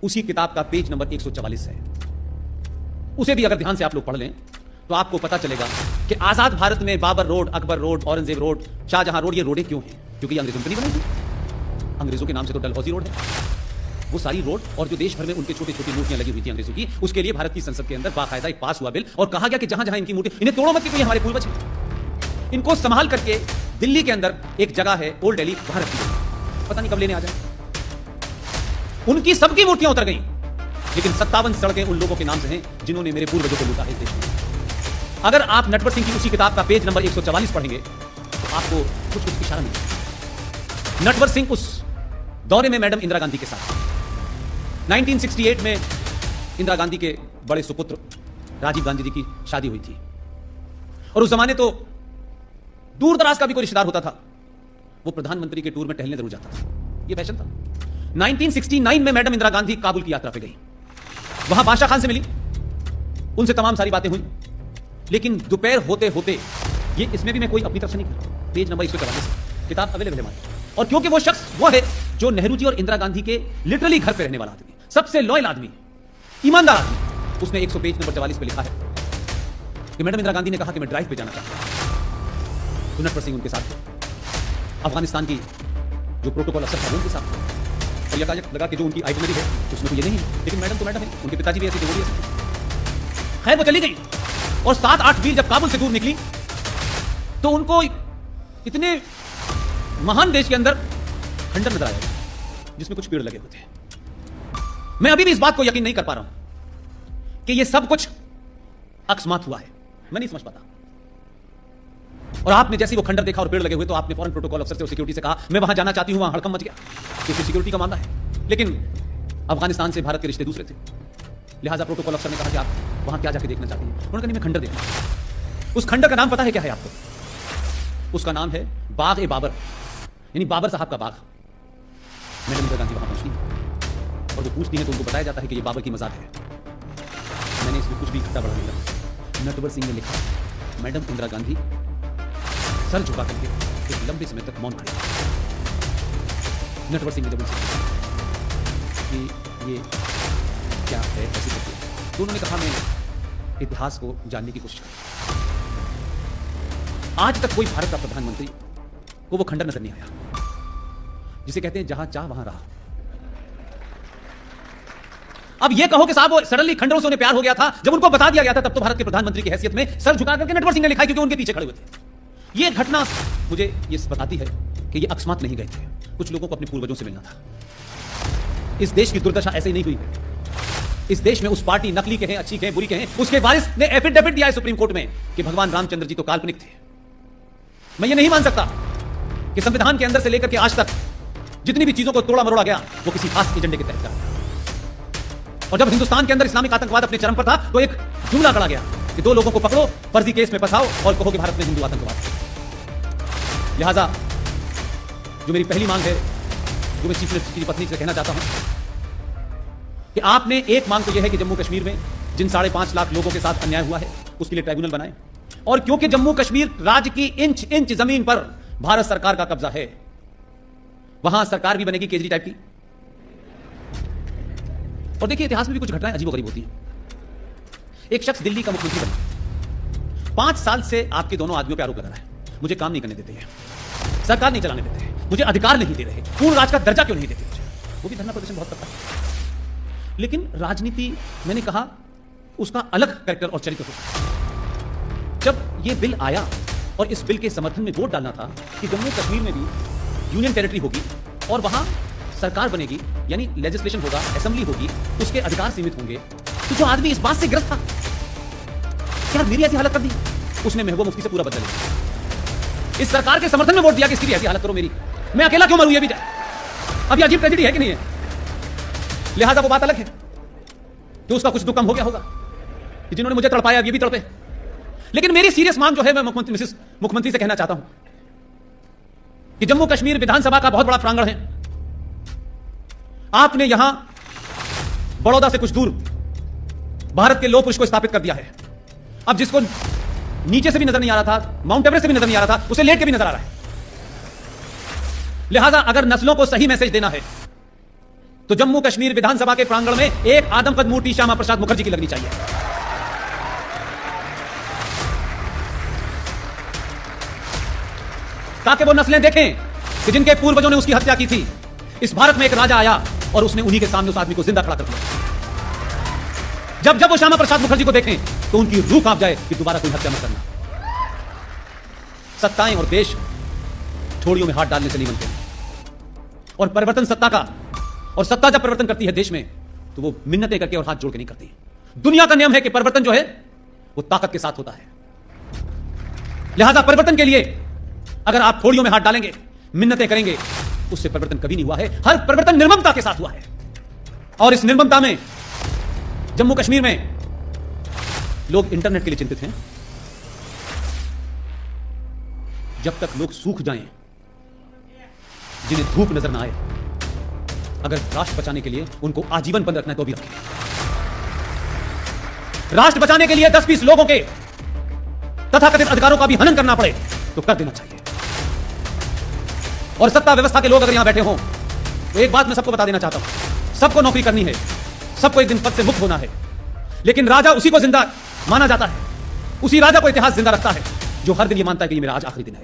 उसी किताब का पेज नंबर 144 है। उसे भी अगर ध्यान से आप लोग पढ़ लें तो आपको पता चलेगा कि आजाद भारत में Babar road, Akbar road, Aurangzeb road, Shahjahan road, ये रोडें क्यों हैं? क्योंकि ये अंग्रेजों ने बनी थी। अंग्रेजों के नाम से तो डलहौजी रोड है। वो सारी रोड और जो देश भर में उनके छोटी छोटी मूर्तियां लगी हुई थी अंग्रेजों की, उसके लिए भारत की संसद के अंदर बाकायदा एक पास हुआ बिल और कहा गया कि जहां जहां इनकी मूर्ति, इन्हें तोड़ो मत, क्योंकि हमारे पूर्वज हैं। इनको संभाल करके दिल्ली के अंदर एक जगह है ओल्ड दिल्ली, वहां रखी गई। पता नहीं कब लेने आ जाए। उनकी सबकी मूर्तियां उतर गई, लेकिन 57 सड़कें उन लोगों के नाम से हैं जिन्होंने मेरे पूर्वजों को लूटा है इस देश में। अगर आप नटवर सिंह की उसी किताब का पेज नंबर 144 पढ़ेंगे तो आपको कुछ इशारा मिलेगा। नटवर सिंह उस दौरे में मैडम इंदिरा गांधी के साथ 1968 में इंदिरा गांधी के बड़े सुपुत्र राजीव गांधी जी की शादी हुई थी और उस जमाने तो दूर दराज का भी कोई रिश्तेदार होता था वो प्रधानमंत्री के टूर में टहलने जरूर जाता था। यह फैशन था। 1969 में मैडम इंदिरा गांधी काबुल की यात्रा पे गई, वहां बादशाह खान से मिली, उनसे तमाम सारी बातें हुई, लेकिन दोपहर होते होते, ये इसमें भी मैं कोई अपनी तरफ से नहीं कर रहा, पेज नंबर 144 किताब अवेलेबल है हमारी। और क्योंकि वो शख्स वो है जो नेहरू जी और इंदिरा गांधी के लिटरली घर पे रहने वाला आदमी, सबसे लॉयल आदमी, ईमानदार आदमी, उसने 100 पेज नंबर 44 पे लिखा है कि मैडम इंदिरा गांधी ने कहा कि मैं ड्राइव पे जाना चाहता हूं। तो नटवर सिंह उनके साथ थे। अफगानिस्तान की जो प्रोटोकॉल अफसर था वो उनके साथ थे। और यकायक लगा कि जो उनकी आइटनरी है उसमें तो ये नहीं है, लेकिन मैडम तो मैडम है, उनके पिताजी भी ऐसे थे, वो भी ऐसे। खैर वो चली गई और 7-8 मील जब काबुल से दूर निकली तो उनको इतने महान देश के अंदर खंडर नजर आया जिसमें कुछ पेड़ लगे होते हैं। मैं अभी भी इस बात को यकीन नहीं कर पा रहा हूं कि यह सब कुछ अकस्मात हुआ है, मैं नहीं समझ पाता। और आपने जैसे वो खंडर देखा और पेड़ लगे हुए तो आपने फौरन प्रोटोकॉल अफसर से और सिक्योरिटी से कहा मैं वहां जाना चाहती हूं, वहां हड़कंप मच गया क्योंकि सिक्योरिटी का मामला है। लेकिन अफगानिस्तान से भारत के रिश्ते दूसरे थे, लिहाजा प्रोटोकॉल अफसर ने कहा कि आप वहां क्या जाके देखना चाहती हैं? उन्होंने कहा नहीं, मैं खंडर देखना। उस खंडर का नाम पता है क्या है आपको? उसका नाम है बाग ए बाबर, यानी बाबर साहब का बाग। मैडम इंदिरा गांधी वहां पहुंचती है और वो पूछती है तो उनको बताया जाता है कि ये बाबर की मज़ार है। मैंने इसमें कुछ भी इकट्ठा बढ़ा नहीं रखा। नटवर सिंह ने लिखा मैडम इंदिरा गांधी सर झुका करके एक लंबे समय तक मौन खड़े। नटवर सिंह ने जब उनसे कि ये क्या है ऐसी करके, तो उन्होंने कहा मैं इतिहास को जानने की कोशिश कर। आज तक कोई भारत का प्रधानमंत्री को वो खंडर नजर नहीं आया जिसे कहते हैं जहां चाह वहां रहा। अब ये कहो कि साहब वो सडनली खंडरों से उन्हें प्यार हो गया था, जब उनको बता दिया गया था तब तो भारत के प्रधानमंत्री की हैसियत में सर झुका करके नटवर सिंह ने लिखा क्योंकि उनके पीछे खड़े हुए थे। ये घटना मुझे ये बताती है कि ये अकस्मात नहीं गए थे, कुछ लोगों को अपने पूर्वजों से मिलना था। इस देश की दुर्दशा ऐसे ही नहीं हुई। इस देश में उस पार्टी नकली कहें, अच्छी कहें, बुरी कहें, उसके वारिस ने एफिडेविट दिया है सुप्रीम कोर्ट में कि भगवान रामचंद्र जी तो काल्पनिक थे। मैं ये नहीं मान सकता कि संविधान के अंदर से लेकर के आज तक जितनी भी चीजों को तोड़ा मरोड़ा गया वो किसी खास एजेंडे के तहत था। और जब हिंदुस्तान के अंदर इस्लामिक आतंकवाद अपने चरम पर था तो एक जुमला गढ़ा गया कि 2 लोगों को पकड़ो, फर्जी केस में फंसाओ और कहो कि भारत में हिंदू आतंकवाद है। लिहाजा जो मेरी पहली मांग है, जो मैं चीफ मिनिस्टर की पत्नी से कहना चाहता हूं कि आपने एक मांग तो यह है कि जम्मू कश्मीर में जिन 5.5 लाख लोगों के साथ अन्याय हुआ है उसके लिए ट्राइब्यूनल बनाए। और क्योंकि जम्मू कश्मीर राज्य की इंच इंच जमीन पर भारत सरकार का कब्जा है, वहां सरकार भी बनेगी केजरी टाइप की। और देखिए इतिहास में भी कुछ घटनाएं अजीबोगरीब होती हैं। एक शख्स दिल्ली का मुख्यमंत्री बना, 5 साल से आपके दोनों आदमियों पर आरोप लगा रहा है, मुझे काम नहीं करने देते हैं, सरकार नहीं चलाने देते हैं, मुझे अधिकार नहीं दे रहे, पूर्ण राज का दर्जा क्यों नहीं देते मुझे। वो भी धरना प्रदर्शन बहुत करता है। लेकिन राजनीति, मैंने कहा, उसका अलग कैरेक्टर और चरित्र होता है। जब यह बिल आया और इस बिल के समर्थन में वोट डालना था कि जम्मू कश्मीर में भी यूनियन टेरिटरी होगी और वहां सरकार बनेगी, यानी लेजिस्लेशन होगा, असेंबली होगी, उसके अधिकार सीमित होंगे, तो जो आदमी इस बात से ग्रस्त था क्या मेरी ऐसी हालत कर दी, उसने महबूबा मुफ्ती से पूरा बदला लिया। इस सरकार के समर्थन में वोट दिया कि इसकी भी ऐसी हालत करो मेरी, मैं अकेला क्यों मरूं ये भी जाए। अब ये अजीब ट्रेजेडी है कि नहीं है। लिहाजा वो बात अलग है कि उसका कुछ दुख कम हो गया होगा कि जिन्होंने मुझे तड़पाया ये भी तड़पे। लेकिन मेरी सीरियस मांग जो है मैं मुख्यमंत्री से कहना चाहता हूं कि जम्मू कश्मीर विधानसभा का बहुत बड़ा प्रांगण है। आपने यहां बड़ौदा से कुछ दूर भारत के लौह पुरुष को स्थापित कर दिया है। अब जिसको नीचे से भी नजर नहीं आ रहा था, माउंट एवरेस्ट से भी नजर नहीं आ रहा था, उसे लेट के भी नजर आ रहा है। लिहाजा अगर नस्लों को सही मैसेज देना है तो जम्मू कश्मीर विधानसभा के प्रांगण में एक आदमकद मूर्ति श्यामा प्रसाद मुखर्जी की लगनी चाहिए। ताकि वो नस्लें देखें कि जिनके पूर्वजों ने उसकी हत्या की थी, इस भारत में एक राजा आया और उसने उन्हीं के सामने उस आदमी को जिंदा खड़ा कर दिया। जब जब वो श्यामा प्रसाद मुखर्जी को देखें तो उनकी रूह कांप जाए कि दोबारा कोई हत्या मत करना। सत्ताएं और देश ठोड़ियों में हाथ डालने से नहीं बनते, और परिवर्तन सत्ता का, और सत्ता जब परिवर्तन करती है देश में तो वो मिन्नतें करके और हाथ जोड़ के नहीं करती। दुनिया का नियम है कि परिवर्तन जो है वो ताकत के साथ होता है। लिहाजा परिवर्तन के लिए अगर आप ठोड़ियों में हाथ डालेंगे, मिन्नतें करेंगे, उससे परिवर्तन कभी नहीं हुआ है। हर परिवर्तन निर्ममता के साथ हुआ है, और इस निर्ममता में जम्मू कश्मीर में लोग इंटरनेट के लिए चिंतित हैं। जब तक लोग सूख जाएं, जिन्हें धूप नजर ना आए, अगर राष्ट्र बचाने के लिए उनको आजीवन बंद रखना है तो भी रखें। राष्ट्र बचाने के लिए 10-20 लोगों के तथाकथित अधिकारों का भी हनन करना पड़े तो कर देना चाहिए। और सत्ता व्यवस्था के लोग अगर यहां बैठे हों तो एक बात मैं सबको बता देना चाहता हूं, सबको नौकरी करनी है, सबको एक दिन पद से मुक्त होना है, लेकिन राजा उसी को जिंदा माना जाता है, उसी राजा को इतिहास जिंदा रखता है जो हर दिन ये मानता है कि ये मेरा आज आखिरी दिन है।